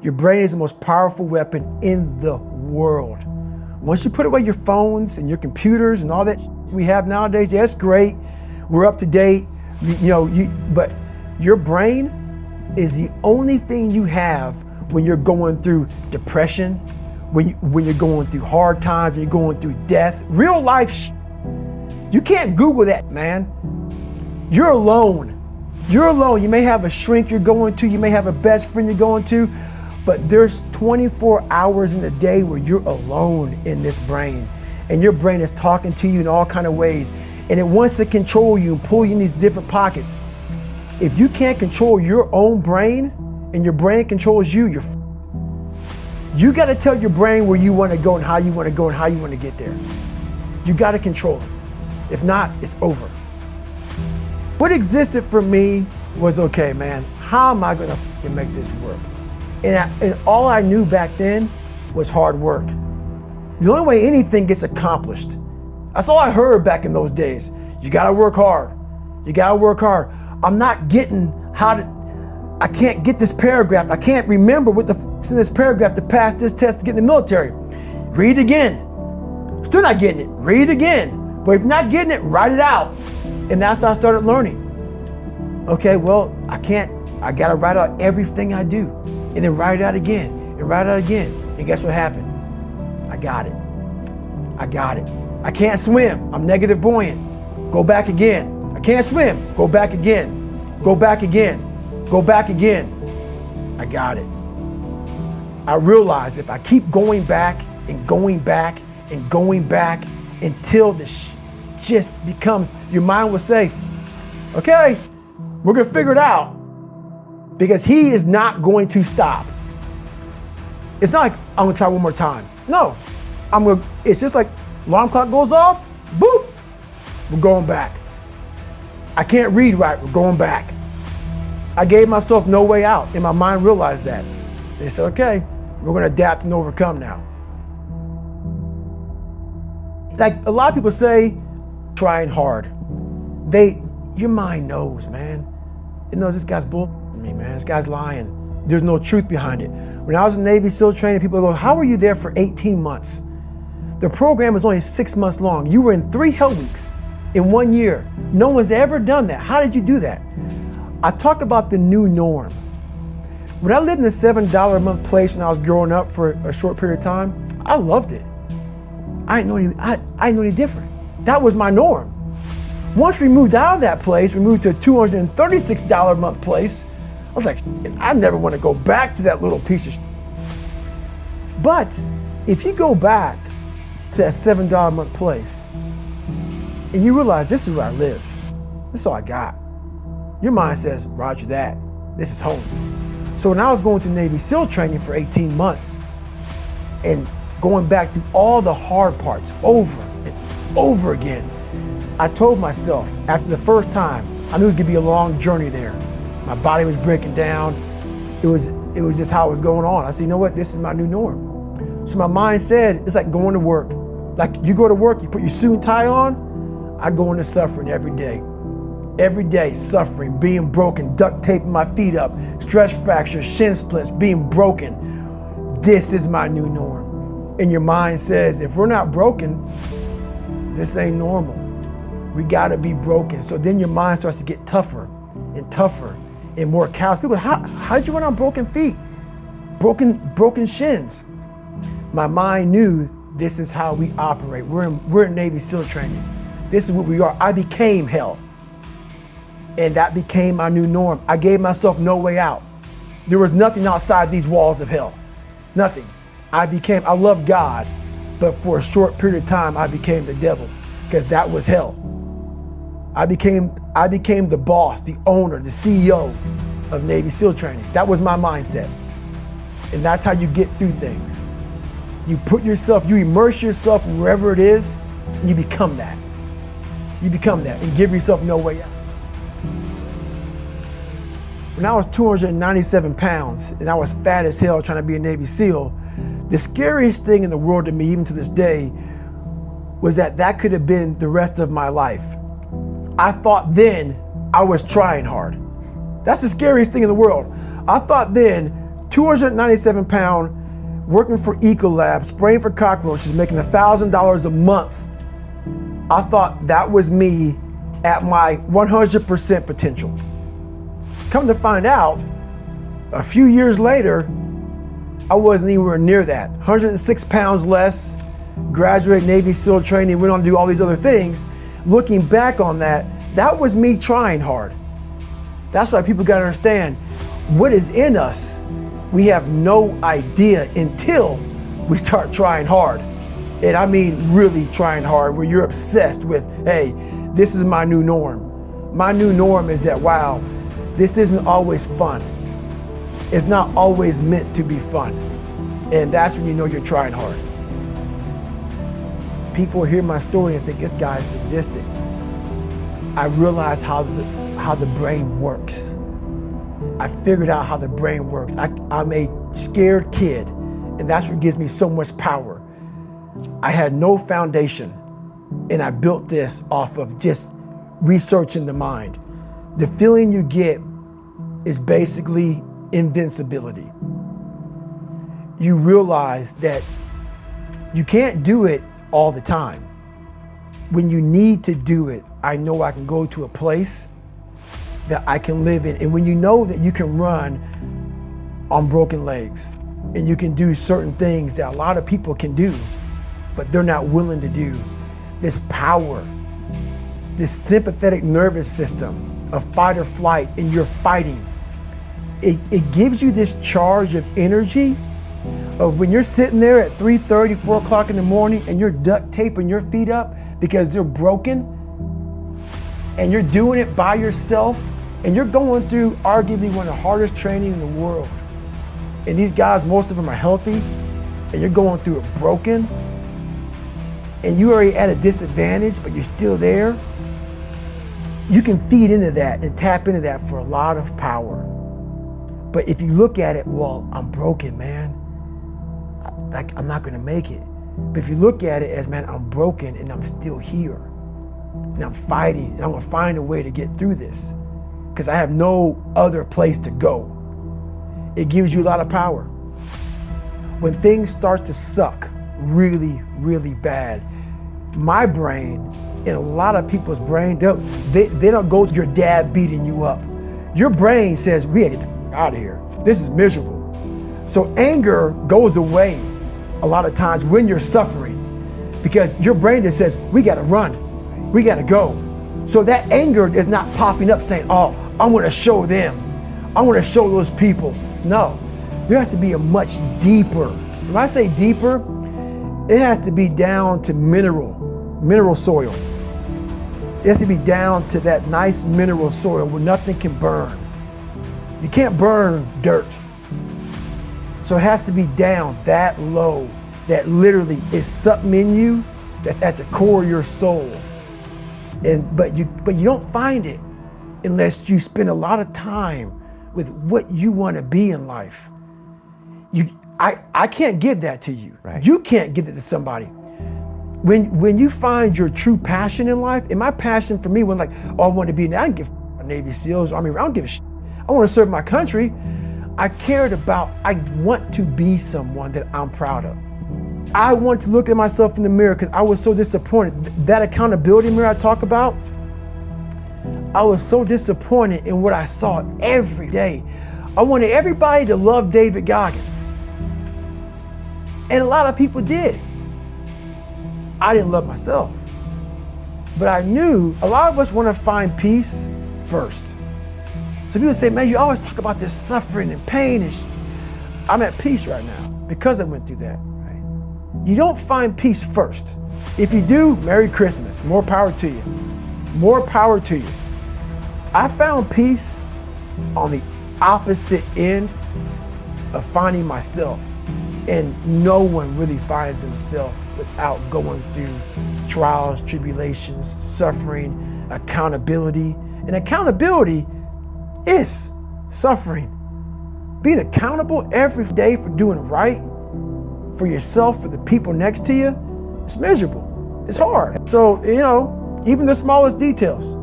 Your brain is the most powerful weapon in the world. Once you put away your phones and your computers and all that we have nowadays, yeah, it's great. We're up to date, but your brain is the only thing you have when you're going through depression, when you're going through hard times, when you're going through death, real life. You can't Google that, man. You're alone. You're alone. You may have a shrink you're going to, you may have a best friend you're going to, but there's 24 hours in the day where you're alone in this brain, and your brain is talking to you in all kinds of ways, and it wants to control you and pull you in these different pockets. If you can't control your own brain and your brain controls you, you got to tell your brain where you want to go and how you want to go and how you want to get there. You got to control it. If not, it's over. What existed for me was, okay, man, how am I going to make this work? And all I knew back then was hard work. The only way anything gets accomplished. That's all I heard back in those days. You got to work hard. You got to work hard. I'm not getting I can't get this paragraph. I can't remember what the f***'s in this paragraph to pass this test to get in the military. Read again. Still not getting it. Read again. But if you're not getting it, write it out. And that's how I started learning. Okay, well, I gotta write out everything I do. And then write it out again, and write it out again. And guess what happened? I got it. I can't swim. I'm negative buoyant. Go back again. I can't swim. Go back again. Go back again. Go back again. I got it. I realized if I keep going back and going back and going back until this just becomes, your mind will say, okay, we're gonna figure it out, because he is not going to stop. It's not like I'm gonna try one more time. No, it's just like alarm clock goes off, boop, we're going back. I can't read right, we're going back. I gave myself no way out, and my mind realized that. They said, okay, we're gonna adapt and overcome now. Like a lot of people say, trying hard. Your mind knows, man. It knows this guy's bullshitting me, man. This guy's lying. There's no truth behind it. When I was in Navy SEAL training, people go, how were you there for 18 months? The program was only 6 months long. You were in 3 hell weeks in 1 year. No one's ever done that. How did you do that? I talk about the new norm. When I lived in a $7 a month place when I was growing up for a short period of time, I loved it. I didn't know any different. That was my norm. Once we moved out of that place, we moved to a $236 a month place. I was like, I never want to go back to that little piece of shit. But if you go back to that $7 a month place and you realize this is where I live, this is all I got, your mind says, roger that, this is home. So when I was going through Navy SEAL training for 18 months and going back through all the hard parts over and over again, I told myself after the first time, I knew it was gonna be a long journey there. My body was breaking down. It was just how it was going on. I said, you know what, this is my new norm. So my mind said, it's like going to work. Like you go to work, you put your suit and tie on, I go into suffering every day. Every day, suffering, being broken, duct taping my feet up, stress fractures, shin splints, being broken. This is my new norm. And your mind says, if we're not broken, this ain't normal. We gotta be broken. So then your mind starts to get tougher and tougher and more callous. People go, how did you run on broken feet? Broken shins. My mind knew this is how we operate. We're in Navy SEAL training. This is what we are. I became hell. And that became my new norm. I gave myself no way out. There was nothing outside these walls of hell. Nothing. I love God, but for a short period of time, I became the devil, because that was hell. I became the boss, the owner, the CEO of Navy SEAL training. That was my mindset. And that's how you get through things. You immerse yourself wherever it is, and you become that. You become that and give yourself no way out. When I was 297 pounds and I was fat as hell trying to be a Navy SEAL, the scariest thing in the world to me, even to this day, was that could have been the rest of my life. I thought then I was trying hard. That's the scariest thing in the world. I thought then 297 pound, working for Ecolab, spraying for cockroaches, making $1,000 a month. I thought that was me at my 100% potential. Come to find out, a few years later, I wasn't anywhere near that. 106 pounds less, graduated Navy SEAL training, went on to do all these other things. Looking back on that, that was me trying hard. That's why people gotta understand, what is in us, we have no idea until we start trying hard. And I mean really trying hard, where you're obsessed with, hey, this is my new norm. My new norm is that, wow, this isn't always fun. It's not always meant to be fun. And that's when you know you're trying hard. People hear my story and think this guy is sadistic. I realized how the brain works. I figured out how the brain works. I'm a scared kid, and that's what gives me so much power. I had no foundation, and I built this off of just researching the mind. The feeling you get is basically invincibility. You realize that you can't do it all the time. When you need to do it, I know I can go to a place that I can live in. And when you know that you can run on broken legs and you can do certain things that a lot of people can do, but they're not willing to do, this power, this sympathetic nervous system of fight or flight, and you're fighting, it gives you this charge of energy of when you're sitting there at 3:30, 4 o'clock in the morning and you're duct taping your feet up because they're broken, and you're doing it by yourself, and you're going through arguably one of the hardest training in the world. And these guys, most of them are healthy, and you're going through it broken, and you're already at a disadvantage, but you're still there. You can feed into that and tap into that for a lot of power. But if you look at it, well, I'm broken, man. Like, I'm not gonna make it. But if you look at it as, man, I'm broken and I'm still here, and I'm fighting, and I'm gonna find a way to get through this because I have no other place to go. It gives you a lot of power. When things start to suck really, really bad, my brain and a lot of people's brain, they don't go to your dad beating you up. Your brain says, we gotta get the out of here. This is miserable. So anger goes away a lot of times when you're suffering, because your brain just says, we gotta run, we gotta go. So that anger is not popping up saying, oh, I'm gonna show them, I'm gonna show those people. No, there has to be a much deeper, when I say deeper, it has to be down to mineral soil. It has to be down to that nice mineral soil where nothing can burn. You can't burn dirt. So it has to be down that low, that literally is something in you that's at the core of your soul. But you don't find it unless you spend a lot of time with what you want to be in life. I can't give that to you. Right. You can't give it to somebody. When you find your true passion in life, and my passion for me was like, oh, I want to be, I don't give a Navy SEALs, Army, I don't give a shit. I want to serve my country. I want to be someone that I'm proud of. I want to look at myself in the mirror because I was so disappointed. That accountability mirror I talk about, I was so disappointed in what I saw every day. I wanted everybody to love David Goggins. And a lot of people did. I didn't love myself. But I knew a lot of us want to find peace first. So people say, man, you always talk about this suffering and pain. I'm at peace right now because I went through that. Right? You don't find peace first. If you do, Merry Christmas. More power to you. More power to you. I found peace on the opposite end of finding myself. And no one really finds themselves without going through trials, tribulations, suffering, accountability. And accountability is suffering. Being accountable every day for doing right for yourself, for the people next to you, it's miserable. It's hard. So, even the smallest details.